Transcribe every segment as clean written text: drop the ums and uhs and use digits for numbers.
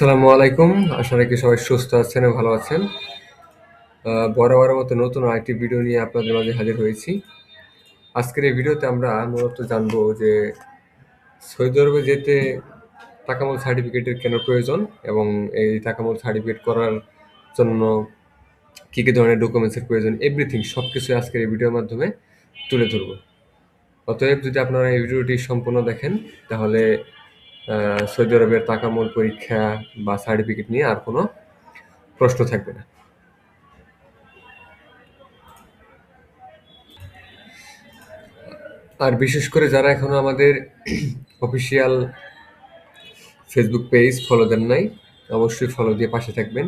আসসালামু আলাইকুম। আশা রাখি সবাই সুস্থ আছেন ও ভালো আছেন। বরাবরের মতো নতুন আরেকটি ভিডিও নিয়ে আপনাদের মাঝে হাজির হয়েছি। আজকের এই ভিডিওতে আমরা মূলত জানবো যে সৌদি আরবে যেতে তাকামুল সার্টিফিকেটের কেন প্রয়োজন এবং এই তাকামুল সার্টিফিকেট করার জন্য কী ধরনের ডকুমেন্টসের প্রয়োজন, এভরিথিং সবকিছু আজকের এই ভিডিওর মাধ্যমে তুলে ধরব। অতএব যদি আপনারা এই ভিডিওটি সম্পূর্ণ দেখেন তাহলে সৌদি আরবের তাকামুল পরীক্ষা বা সার্টিফিকেট নিয়ে আর কোনো প্রশ্ন থাকবে না। আর বিশেষ করে যারা এখনো আমাদের অফিসিয়াল ফেসবুক পেজ ফলো দেন নাই, অবশ্যই ফলো দিয়ে পাশে থাকবেন।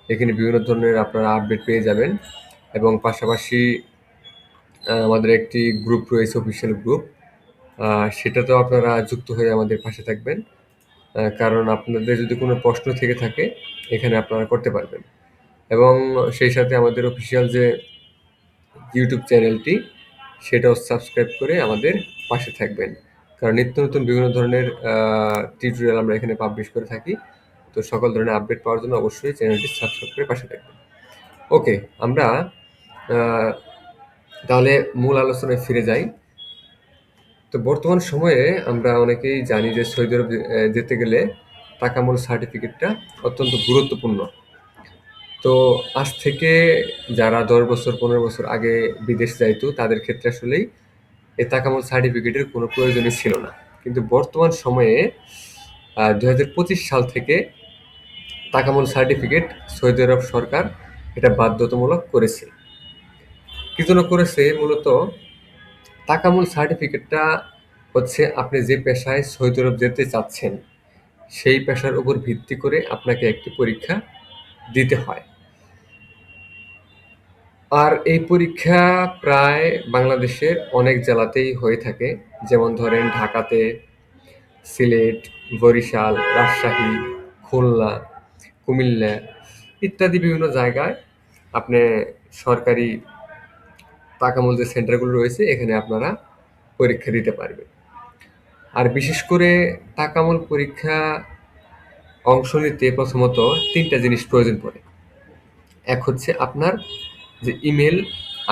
এখানে বিভিন্ন ধরনের আপনারা আপডেট পেয়ে যাবেন এবং পাশাপাশি আমাদের একটি গ্রুপ রয়েছে, অফিসিয়াল গ্রুপ, সেটাতেও আপনারা যুক্ত হয়ে আমাদের পাশে থাকবেন। কারণ আপনাদের যদি কোনো প্রশ্ন থেকে থাকে এখানে আপনারা করতে পারবেন এবং সেই সাথে আমাদের অফিসিয়াল যে ইউটিউব চ্যানেলটি সেটাও সাবস্ক্রাইব করে আমাদের পাশে থাকবেন, কারণ নিত্য নতুন বিভিন্ন ধরনের টিউটোরিয়াল আমরা এখানে পাবলিশ করে থাকি। তো সকল ধরনের আপডেট পাওয়ার জন্য অবশ্যই চ্যানেলটি সাবস্ক্রাইব করে পাশে থাকবেন। ওকে, আমরা তাহলে মূল আলোচনায় ফিরে যাই। তো বর্তমান সময়ে আমরা অনেকেই জানি যে সৌদি আরব যেতে গেলে তাকামুল সার্টিফিকেটটা অত্যন্ত গুরুত্বপূর্ণ। তো আজ থেকে যারা 10 বছর 15 বছর আগে বিদেশ যাইতো তাদের ক্ষেত্রে আসলেই এই তাকামুল সার্টিফিকেটের কোনো প্রয়োজনই ছিল না। কিন্তু বর্তমান সময়ে 2025 সাল থেকে তাকামুল সার্টিফিকেট সৌদি আরব সরকার এটা বাধ্যতামূলক করেছে। কি জন্য করেছে? মূলত তাকামুল সার্টিফিকেটটা হচ্ছে আপনি যে পেশায় সৌদি আরব যেতে চাচ্ছেন সেই পেশার উপর ভিত্তি করে আপনাকে একটি পরীক্ষা দিতে হয়। আর এই পরীক্ষা প্রায় বাংলাদেশের অনেক জেলাতেই হয়ে থাকে, যেমন ধরেন ঢাকাতে, সিলেট, বরিশাল, রাজশাহী, খুলনা, কুমিল্লা ইত্যাদি বিভিন্ন জায়গায় আপনি সরকারি তাকামুল যে সেন্টারগুলো রয়েছে এখানে আপনারা পরীক্ষা দিতে পারবেন। আর বিশেষ করে তাকামুল পরীক্ষা অংশ নিতে প্রথমত 3টা জিনিস প্রয়োজন পড়ে। এক হচ্ছে আপনার যে ইমেল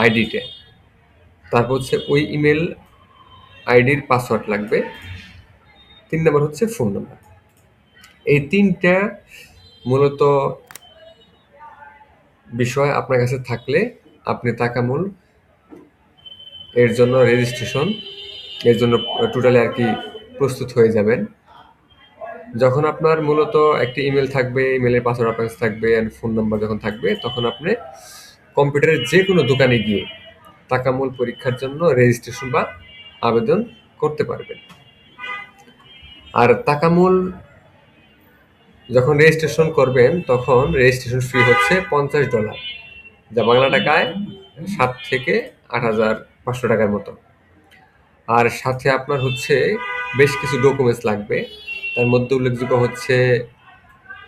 আইডিটা, তারপর হচ্ছে ওই ইমেল আইডির পাসওয়ার্ড লাগবে, 3 নম্বর হচ্ছে ফোন নাম্বার। এই 3টা মূলত বিষয় আপনার কাছে থাকলে আপনি তাকামুল এর জন্য রেজিস্ট্রেশন এর জন্য টোটালি আর কি প্রস্তুত হয়ে যাবেন। যখন আপনার মূলত একটি ইমেল থাকবে, ইমেলের পাসওয়ার্ড আপনার কাছে থাকবে আর ফোন নাম্বার যখন থাকবে, তখন আপনি কম্পিউটারের যে কোনো দোকানে গিয়ে তাকামুল পরীক্ষার জন্য রেজিস্ট্রেশন বা আবেদন করতে পারবেন। আর তাকামুল যখন রেজিস্ট্রেশন করবেন তখন রেজিস্ট্রেশন ফি হচ্ছে $50, যা বাংলা টাকায় 7 থেকে 8,500 টাকার মতো। আর সাথে আপনার হচ্ছে বেশ কিছু ডকুমেন্টস লাগবে। তার মধ্যে উল্লেখযোগ্য হচ্ছে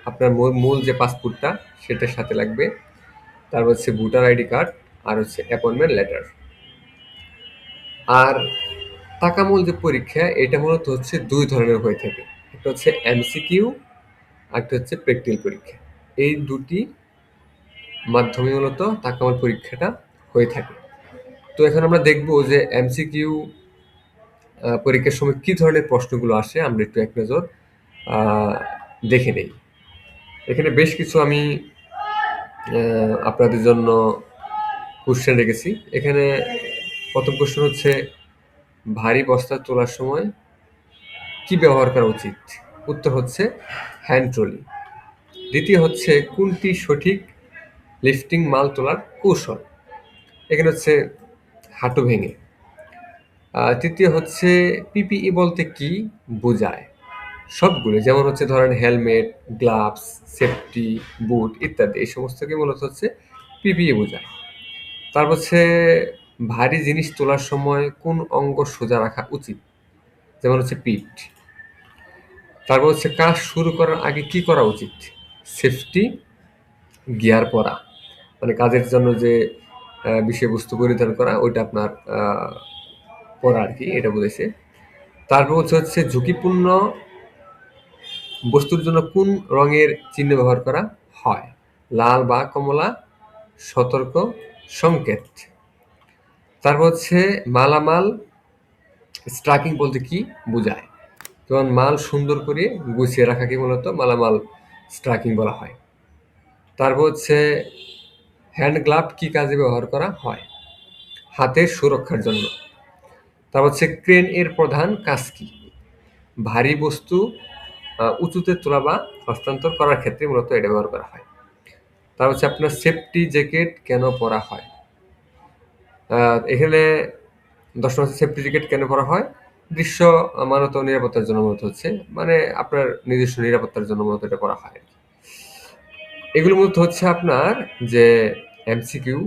আপনার মূল যে পাসপোর্টটা সেটার সাথে লাগবে, তারপর হচ্ছে ভোটার আইডি কার্ড, আর হচ্ছে অ্যাপয়েন্টমেন্ট লেটার। আর তাকামুল যে পরীক্ষা এটা মূলত হচ্ছে 2 ধরনের হয়ে থাকে, একটা হচ্ছে এমসিকিউ আর একটা হচ্ছে প্র্যাকটিক্যাল পরীক্ষা। এই দুটি মাধ্যমে মূলত তাকামুল পরীক্ষাটা হয়ে থাকে। তো এখন আমরা দেখব যে এমসিকিউ পরীক্ষার সময় কি ধরনের প্রশ্নগুলো আসে, আমরা একটু এক নজর দেখে নেই। এখানে বেশ কিছু আমি আপনাদের জন্য কোশ্চেন রেখেছি। এখানে প্রথম কোশ্চেন হচ্ছে ভারী বস্তা তোলার সময় কি ব্যবহার করা উচিত? উত্তর হচ্ছে হ্যান্ড ট্রলি। দ্বিতীয় হচ্ছে কোনটি সঠিক লিফটিং মাল তোলার কৌশল? এখানে হচ্ছে হাঁটু ভেঙে। তৃতীয় হচ্ছে পিপিই বলতে কি বোঝায়? সবগুলো, যেমন হচ্ছে ধরেন হেলমেট, গ্লাভস, সেফটি বুট ইত্যাদি, এই সমস্তকে মূলত হচ্ছে পিপিই বোঝায়। তারপর হচ্ছে ভারী জিনিস তোলার সময় কোন অঙ্গ সোজা রাখা উচিত? যেমন হচ্ছে পিঠ। তারপর হচ্ছে কাজ শুরু করার আগে কি করা উচিত? সেফটি গিয়ার পরা, মানে কাজের জন্য যে বিষয়বস্তু পরিধান করা ওইটা আপনার পরা আর কি, এটা বলেছে। তারপর হচ্ছে ঝুঁকিপূর্ণ বস্তুর জন্য কোন রঙের চিহ্ন ব্যবহার করা হয়? লাল বা কমলা, সতর্ক, সংকেত। তারপর হচ্ছে মালামাল স্ট্রাকিং বলতে কি বোঝায়? যেমন মাল সুন্দর করে গুছিয়ে রাখাকে মূলত মালামাল স্ট্রাকিং বলা হয়। তারপর হচ্ছে হ্যান্ড গ্লাভ কি কাজে ব্যবহার করা হয়? হাতের সুরক্ষার জন্য। তারপর হচ্ছে ক্রেন এর প্রধান কাজ কি? ভারী বস্তু উঁচুতে তোলা বা হস্তান্তর করার ক্ষেত্রে মূলত এটা ব্যবহার করা হয়। তারপর হচ্ছে আপনার সেফটি জ্যাকেট কেন পরা হয়? এখানে ১০ নম্বর হচ্ছে সেফটি জ্যাকেট কেন পরা হয়? দৃশ্য মানত নিরাপত্তার জন্য মূলত হচ্ছে, মানে আপনার নিজস্ব নিরাপত্তার জন্য মূলত এটা করা হয়। এগুলো মূলত হচ্ছে আপনার যে এমসিকিউ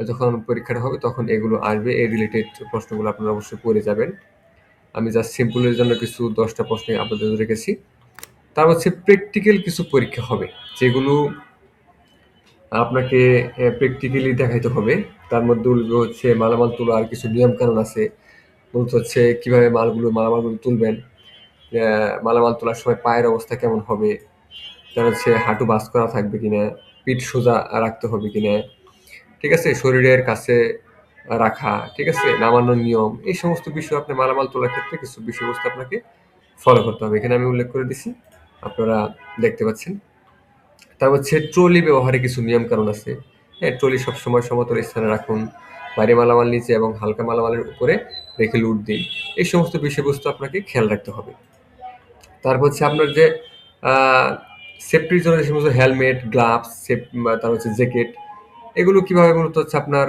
যখন পরীক্ষাটা হবে তখন এগুলো আসবে। এই রিলেটেড প্রশ্নগুলো আপনারা অবশ্যই পড়ে যাবেন। আমি জাস্ট সিম্পলের জন্য কিছু ১০টা প্রশ্ন আপনাদের জন্য রেখেছি। তার হচ্ছে প্র্যাকটিক্যাল কিছু পরীক্ষা হবে, যেগুলো আপনাকে প্র্যাকটিক্যালি দেখাইতে হবে। তার মধ্যে উল্লেখ হচ্ছে মালামাল তোলার কিছু নিয়মকানুন আছে। মূলত হচ্ছে কীভাবে মালামালগুলো তুলবেন, মালামাল তোলার সময় পায়ের অবস্থা কেমন হবে, তার হচ্ছে হাঁটু ভাঁজ করা থাকবে কিনা, পিঠ সোজা রাখতে হবে কিনা, ঠিক আছে, শরীরের কাছে রাখা, ঠিক আছে, নামানোর নিয়ম, এই সমস্ত বিষয় আপনি মালামাল তোলার ক্ষেত্রে কিছু বিষয়বস্তু আপনাকে ফলো করতে হবে। এখানে আমি উল্লেখ করে দিছি, আপনারা দেখতে পাচ্ছেন। তারপর হচ্ছে ট্রলি ব্যবহারে কিছু নিয়ম কানুন আছে। হ্যাঁ, ট্রলি সবসময় সমতল স্থানে রাখুন, ভারী মালামাল নিচে এবং হালকা মালামালের উপরে রেখে লুট দিন। এই সমস্ত বিষয়বস্তু আপনাকে খেয়াল রাখতে হবে। তারপর হচ্ছে আপনার যে সেফটির জন্য যে সমস্ত হেলমেট, গ্লাভস, তারপর হচ্ছে জ্যাকেট, এগুলো কিভাবে মূলত হচ্ছে আপনার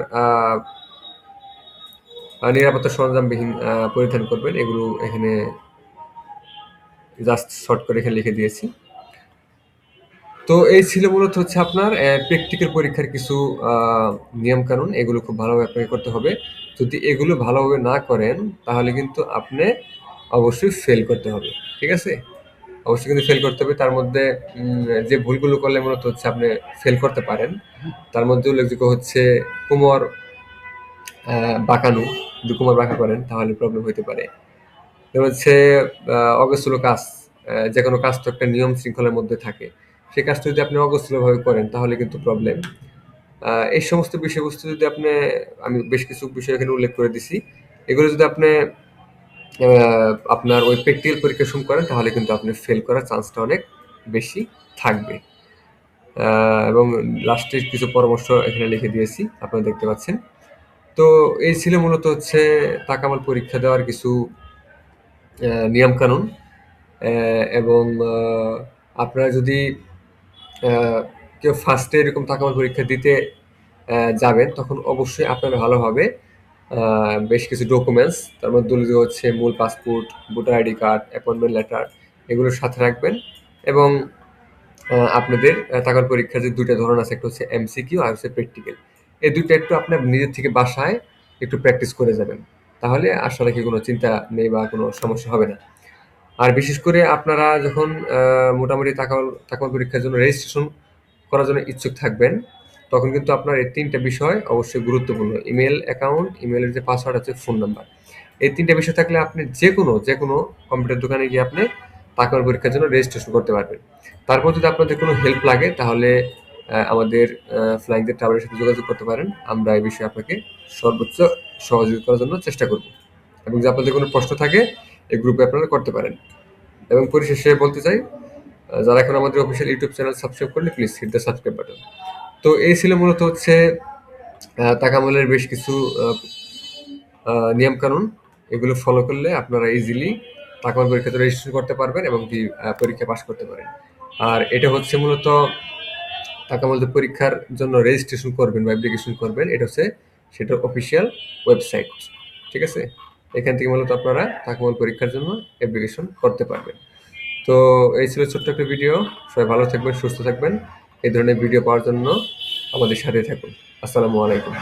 নিরাপত্তা সরঞ্জামবিহীন পরিধান করবেন, এগুলো এখানে জাস্ট শর্ট করে এখানে লিখে দিয়েছি। তো এই ছিল মূলত হচ্ছে আপনার প্র্যাকটিক্যাল পরীক্ষার কিছু নিয়মকানুন। এগুলো খুব ভালোভাবে আপনাকে করতে হবে। যদি এগুলো ভালোভাবে না করেন তাহলে কিন্তু আপনি অবশ্যই ফেল করতে হবে। ঠিক আছে? অবশ্যই কিন্তু ফেল করতে হবে। তার মধ্যে যে ভুলগুলো করলে মূলত হচ্ছে আপনি ফেল করতে পারেন, তার মধ্যে উল্লেখযোগ্য হচ্ছে কোমর বাঁকানো। যদি কোমর বাঁকা করেন তাহলে প্রবলেম হইতে পারে। এবার হচ্ছে অগোছালো কাজ। যেকোনো কাজ তো একটা নিয়ম শৃঙ্খলার মধ্যে থাকে। সেই কাজটা যদি আপনি অগোছালোভাবে করেন তাহলে কিন্তু প্রবলেম। এই সমস্ত বিষয়বস্তু যদি আমি বেশ কিছু বিষয় এখানে উল্লেখ করে দিছি। এগুলো যদি আপনার ওই প্র্যাকটিক্যাল পরীক্ষার সময় করেন তাহলে কিন্তু আপনি ফেল করার চান্সটা অনেক বেশি থাকবে। এবং লাস্টে কিছু পরামর্শ এখানে লিখে দিয়েছি, আপনারা দেখতে পাচ্ছেন। তো এই ছিল মূলত হচ্ছে তাকামাল পরীক্ষা দেওয়ার কিছু নিয়মকানুন। এবং আপনারা যদি কেউ ফার্স্টে এরকম তাকামাল পরীক্ষা দিতে যাবেন তখন অবশ্যই আপনার ভালোভাবে বেশ কিছু ডকুমেন্টস, তার মধ্যে উল্লেখ হচ্ছে মূল passport, voter ID card, appointment letter, এগুলোর সাথে রাখবেন। এবং আপনাদের তাকামাল পরীক্ষার যে ২টা ধরন আছে, একটা হচ্ছে এমসিকিউ আর হচ্ছে প্র্যাকটিক্যাল। এই ২টা একটু আপনার নিজের থেকে বাসায় একটু প্র্যাকটিস করে যাবেন, তাহলে আশা রাখি কোনো চিন্তা নেই বা কোনো সমস্যা হবে না। আর বিশেষ করে আপনারা যখন মোটামুটি তাকামাল পরীক্ষার জন্য রেজিস্ট্রেশন করার জন্য ইচ্ছুক থাকবেন, তখন কিন্তু আপনার এই ৩টা বিষয় অবশ্যই গুরুত্বপূর্ণ। ইমেইল অ্যাকাউন্ট, ইমেইলের যে পাসওয়ার্ড আছে, ফোন নাম্বার। এই ৩টা বিষয় থাকলে আপনি যেকোনো কম্পিউটার দোকানে গিয়ে আপনি তাকামাল পরীক্ষার জন্য রেজিস্ট্রেশন করতে পারবেন। তারপর যদি আপনাদের কোনো হেল্প লাগে তাহলে আমাদের ফ্লাইং দ্য ট্রাভেলের সাথে যোগাযোগ করতে পারেন। আমরা এই বিষয়ে আপনাকে সর্বোচ্চ সহযোগিতা করার জন্য চেষ্টা করব। এবং যদি আপনাদের কোনো প্রশ্ন থাকে এই গ্রুপে আপনারা করতে পারেন। এবং পরিশেষে বলতে চাই, যারা এখন আমাদের অফিসিয়াল ইউটিউব চ্যানেল সাবস্ক্রাইব করলে please hit the subscribe button. তো এই ছিল মূলত হচ্ছে তাকামলের বেশ কিছু নিয়মকানুন। এগুলো ফলো করলে আপনারা ইজিলি তাকামল পরীক্ষাতে রেজিস্ট্রেশন করতে পারবেন এবং পরীক্ষা পাস করতে পারেন। আর এটা হচ্ছে মূলত তাকামল যে পরীক্ষার জন্য রেজিস্ট্রেশন করবেন বা অ্যাপ্লিকেশন করবেন, এটা হচ্ছে সেটার অফিসিয়াল ওয়েবসাইট। ঠিক আছে? এখান থেকে মূলত আপনারা তাকামল পরীক্ষার জন্য অ্যাপ্লিকেশন করতে পারবেন। তো এই ছিল ছোট্ট একটা ভিডিও। সবাই ভালো থাকবেন, সুস্থ থাকবেন। এই ধরনের ভিডিও পাওয়ার জন্য আমাদের সাথে থাকুন। আসসালামু আলাইকুম।